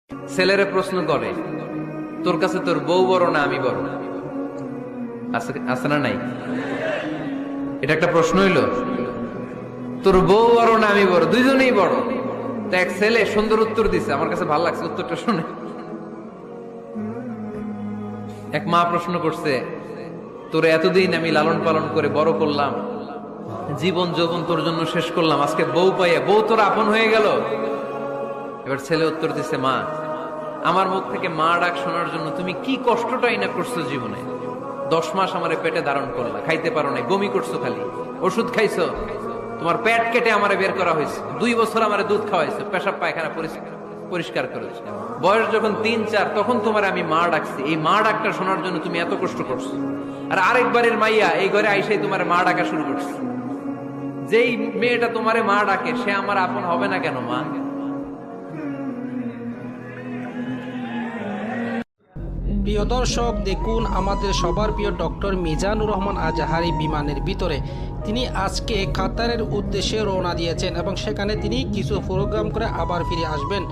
ছেলেরে প্রশ্ন করে, তোর কাছে তোর বউ বড় না আমি বড়? আছে না নাই? এটা একটা প্রশ্ন হইল। তোর বউ বড় না আমি বড়? দুইজনেই বড়। তো এক ছেলে সুন্দর উত্তর দিছে, আমার কাছে ভালো লাগছে উত্তরটা শুনে। এক মা প্রশ্ন করছে, তোরে এতদিন আমি লালন পালন করে বড় করলাম, জীবন যৌবন তোর জন্য শেষ করলাম, আজকে বউ পাইয়া বউ তোর আপন হয়ে গেল। এবার ছেলে উত্তর দিছে, মা, আমার মুখ থেকে মা ডাক শোনার জন্য তুমি কি কষ্টটাই না করছো জীবনে। 10 মাস আমারে পেটে ধারণ করলা, খাইতে পারো নাই, বমি করছো, খালি ওষুধ খাইছো, তোমার পেট কেটে আমারে বের করা হয়েছে, 2 বছর আমারে দুধ খাওয়াইছো, পেশাব পায়খানা পরিষ্কার করেছো। বয়স যখন 3-4 তখন তোমার আমি মা ডাকছি, এই মা ডাকটা শোনার জন্য তুমি এত কষ্ট করছো। আর আরেকবারের মাইয়া এই ঘরে আইসাই তোমার মা ডাকা শুরু করছে। যেই মেয়েটা তোমারে মা ডাকে সে আমার আপন হবে না কেন মা? প্রিয় দর্শক, দেখুন আমাদের সবার প্রিয় ডক্টর মিজানুর রহমান আজাহারি বিমানের ভিতরে তিনি আজকে কাতারের উদ্দেশ্যে রওনা দিয়েছেন এবং সেখানে তিনি কিছু প্রোগ্রাম করে আবার ফিরে আসবেন।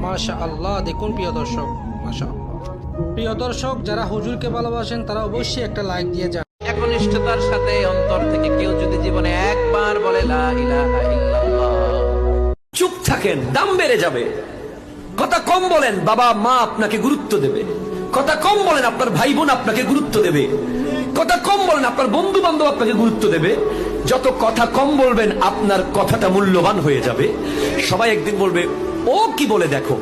মাশাআল্লাহ, দেখুন প্রিয় দর্শক, মাশাআল্লাহ। প্রিয় দর্শক, যারা হুজুরকে ভালোবাসেন তারা অবশ্যই একটা লাইক দিয়ে যান। একনিষ্ঠতার সাথে অন্তর থেকে কেউ যদি জীবনে একবার বলে লা ইলাহা ইল্লাল্লাহ, চুপ থাকেন, দাম বেড়ে যাবে। কথা কম বলেন, বাবা মা আপনাকে গুরুত্ব দেবে। কথা কম বলেন, আপনার ভাই বোন আপনাকে গুরুত্ব দেবে। কথা কম বলেন, আপনার বন্ধু বান্ধব আপনাকে গুরুত্ব দেবে। যত কথা কম বলবেন আপনার কথাটা মূল্যবান হয়ে যাবে। সবাই একদিন বলবে, ও কি বলে দেখো।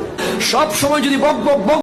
সব সময় যদি বক বক বক